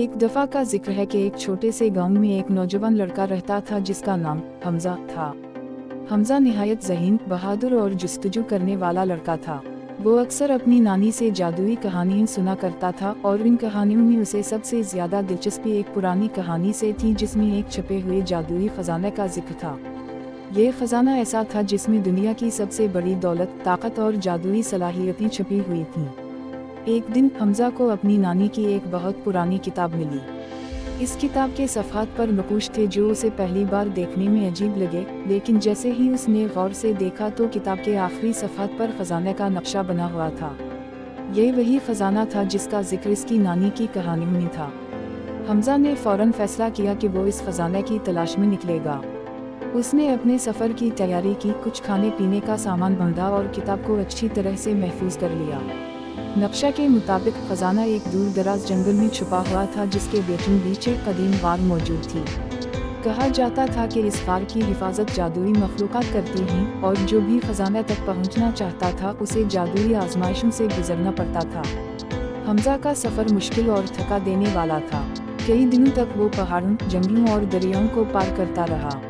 एक दफा का जिक्र है कि एक छोटे से गांव में एक नौजवान लड़का रहता था जिसका नाम हमजा था। हमजा निहायत ज़हीन, बहादुर और जुस्तजू करने वाला लड़का था। वो अक्सर अपनी नानी से जादुई कहानियाँ सुना करता था और इन कहानियों में उसे सबसे ज़्यादा दिलचस्पी एक पुरानी कहानी से थी जिसमें एक छपे हुए जादुई खजाने का जिक्र था। ये खजाना ऐसा था जिसमें दुनिया की सबसे बड़ी दौलत, ताकत और जादुई सलाहियतें छुपी हुई थीं। एक दिन हमजा को अपनी नानी की एक बहुत पुरानी किताब मिली। इस किताब के सफ़हात पर नक़ूश थे जो उसे पहली बार देखने में अजीब लगे, लेकिन जैसे ही उसने गौर से देखा तो किताब के आखिरी सफ़हात पर खजाने का नक्शा बना हुआ था। ये वही खजाना था जिसका जिक्र इसकी नानी की कहानी में था। हमजा ने फ़ौरन फैसला किया कि वो इस खजाने की तलाश में निकलेगा। उसने अपने सफ़र की तैयारी की, कुछ खाने पीने का सामान बांधा और किताब को अच्छी तरह से महफूज कर लिया। नक्शा के मुताबिक खजाना एक दूर दराज जंगल में छुपा हुआ था जिसके बीचों बीच एक कदीम गार मौजूद थी। कहा जाता था कि इस गार की हिफाजत जादुई मखलूक़ात करती हैं और जो भी खजाने तक पहुंचना चाहता था उसे जादुई आजमाइशों से गुजरना पड़ता था। हमजा का सफ़र मुश्किल और थका देने वाला था। कई दिनों तक वो पहाड़ों, जंगलों और दरियाओं को पार करता रहा।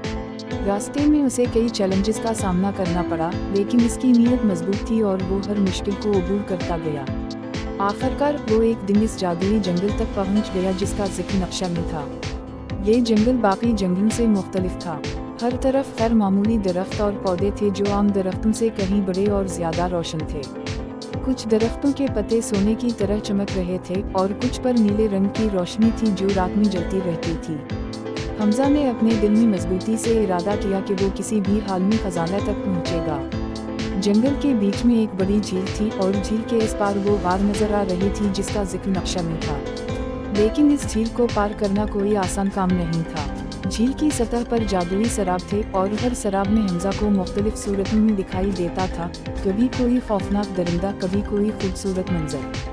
रास्ते में उसे कई चैलेंजेस का सामना करना पड़ा, लेकिन इसकी नीयत मजबूत थी और वो हर मुश्किल को अबूर करता गया। आखिरकार वो एक दिन इस जादुई जंगल तक पहुंच गया जिसका जिक्र नक्शा में था। ये जंगल बाकी जंगलों से मुख्तलिफ था। हर तरफ गैर मामूली दरख्त और पौधे थे जो आम दरख्तों से कहीं बड़े और ज़्यादा रोशन थे। कुछ दरख्तों के पत्ते सोने की तरह चमक रहे थे और कुछ पर नीले रंग की रोशनी थी जो रात में जलती रहती थी। हमजा ने अपने दिल में मजबूती से इरादा किया कि वो किसी भी हाल में खजाने तक पहुंचेगा। जंगल के बीच में एक बड़ी झील थी और झील के इस पार वो गार नजर आ रही थी जिसका जिक्र नक्शा में था। लेकिन इस झील को पार करना कोई आसान काम नहीं था। झील की सतह पर जादुई सराब थे और हर सराब में हमजा को मुख्तलिफ सूरतों में दिखाई देता था, कभी कोई खौफनाक दरिंदा, कभी कोई खूबसूरत मंजर।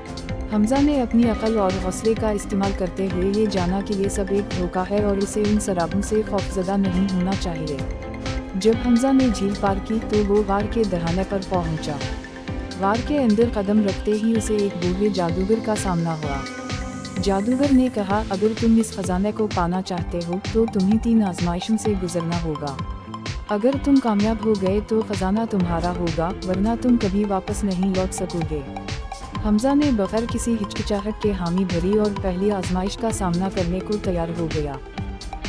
हमजा ने अपनी अकल और हौसले का इस्तेमाल करते हुए ये जाना कि ये सब एक धोखा है और इसे इन शराबों से खौफजदा नहीं होना चाहिए। जब हमजा ने झील पार की तो वो गार के दहाने पर पहुंचा। गार के अंदर कदम रखते ही उसे एक बूढ़े जादूगर का सामना हुआ। जादूगर ने कहा, अगर तुम इस खजाने को पाना चाहते हो तो तुम्हें 3 आजमाइशों से गुजरना होगा। अगर तुम कामयाब हो गए तो खजाना तुम्हारा होगा, वरना तुम कभी वापस नहीं लौट सकोगे। हमजा ने बगैर किसी हिचकिचाहट के हामी भरी और पहली आजमाइश का सामना करने को तैयार हो गया।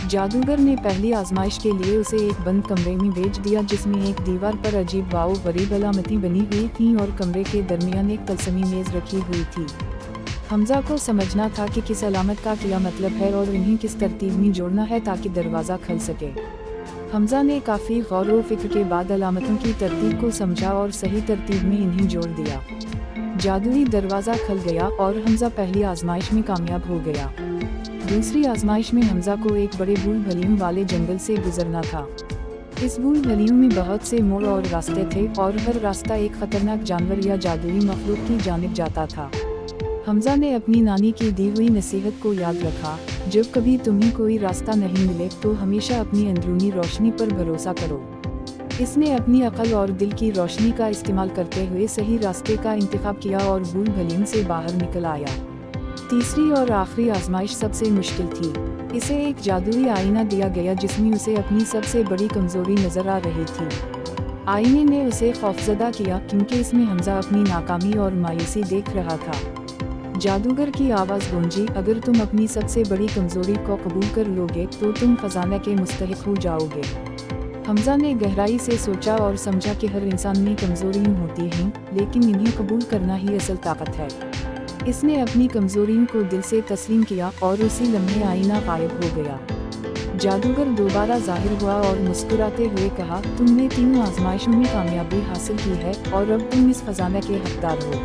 जादूगर ने पहली आजमाइश के लिए उसे एक बंद कमरे में भेज दिया जिसमें एक दीवार पर अजीब वाओ गरीब अलामतें बनी हुई थीं और कमरे के दरमियान एक तलस्मी मेज़ रखी हुई थी। हमजा को समझना था कि किस अलामत का क्या मतलब है और इन्हें किस तरतीब में जोड़ना है ताकि दरवाज़ा खुल सके। हमजा ने काफ़ी गौर व फिक्र के बाद अलामतों की तरतीब को समझा और सही तरतीब में इन्हें जोड़ दिया। जादुई दरवाज़ा खुल गया और हमजा पहली आजमाइश में कामयाब हो गया। दूसरी आजमाइश में हमजा को एक बड़े भूल भलियों वाले जंगल से गुजरना था। इस भूल भलियों में बहुत से मोड़ और रास्ते थे और हर रास्ता एक खतरनाक जानवर या जादुई मखलूक की जानिब जाता था। हमजा ने अपनी नानी की दी हुई नसीहत को याद रखा, जब कभी तुम्हें कोई रास्ता नहीं मिले तो हमेशा अपनी अंदरूनी रोशनी पर भरोसा करो। इसने अपनी अकल और दिल की रोशनी का इस्तेमाल करते हुए सही रास्ते का इंतखाब किया और भूल भलियों से बाहर निकल आया। तीसरी और आखिरी आजमाइश सबसे मुश्किल थी। इसे एक जादुई आईना दिया गया जिसमें उसे अपनी सबसे बड़ी कमजोरी नजर आ रही थी। आईने ने उसे खौफजदा किया क्योंकि इसमें हमजा अपनी नाकामी और मायूसी देख रहा था। जादूगर की आवाज़ गूंजी, अगर तुम अपनी सबसे बड़ी कमजोरी को कबूल कर लोगे तो तुम खजाने के मुस्तहिक हो जाओगे। हमजा ने गहराई से सोचा और समझा कि हर इंसान में कमजोरियां होती हैं, लेकिन इन्हें कबूल करना ही असल ताकत है। इसने अपनी कमजोरियों को दिल से तस्लीम किया और उसी लम्हे आईना गायब हो गया। जादूगर दोबारा जाहिर हुआ और मुस्कुराते हुए कहा, तुमने 3 आजमाइशों में कामयाबी हासिल की है और अब तुम इस खजाने के हकदार हो।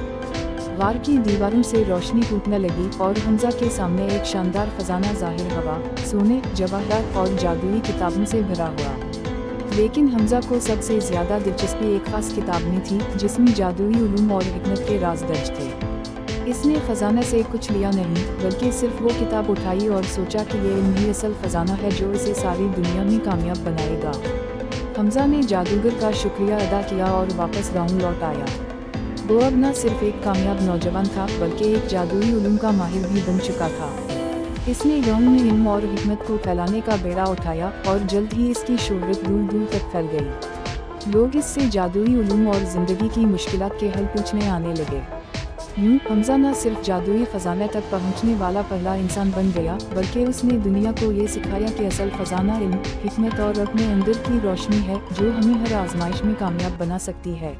गार की दीवारों से रोशनी टूटने लगी और हमजा के सामने एक शानदार खजाना जाहिर हुआ, सोने, जवाहरात और जादुई किताबों से भरा हुआ। लेकिन हमजा को सबसे ज़्यादा दिलचस्पी एक खास किताब में थी जिसमें जादुई उलूम और हिकमत के राज दर्ज थे। इसने खजाने से कुछ लिया नहीं, बल्कि सिर्फ वो किताब उठाई और सोचा कि ये इन्हीं असल खजाना है जो इसे सारी दुनिया में कामयाब बनाएगा। हमजा ने जादूगर का शुक्रिया अदा किया और वापस गाँव लौट आया। वो अब न सिर्फ एक कामयाब नौजवान था बल्कि एक जादुई उलूम का माहिर भी बन चुका था। اس نے قوم میں علم اور حکمت کو پھیلانے کا بیڑا اٹھایا اور جلد ہی اس کی شہرت دور دور تک پھیل گئی۔ لوگ اس سے جادوئی علوم اور زندگی کی مشکلات کے حل پوچھنے آنے لگے۔ یوں حمزہ نہ صرف جادوئی خزانے تک پہنچنے والا پہلا انسان بن گیا، بلکہ اس نے دنیا کو یہ سکھایا کہ اصل خزانہ علم، حکمت اور اپنے اندر کی روشنی ہے، جو ہمیں ہر آزمائش میں کامیاب بنا سکتی ہے۔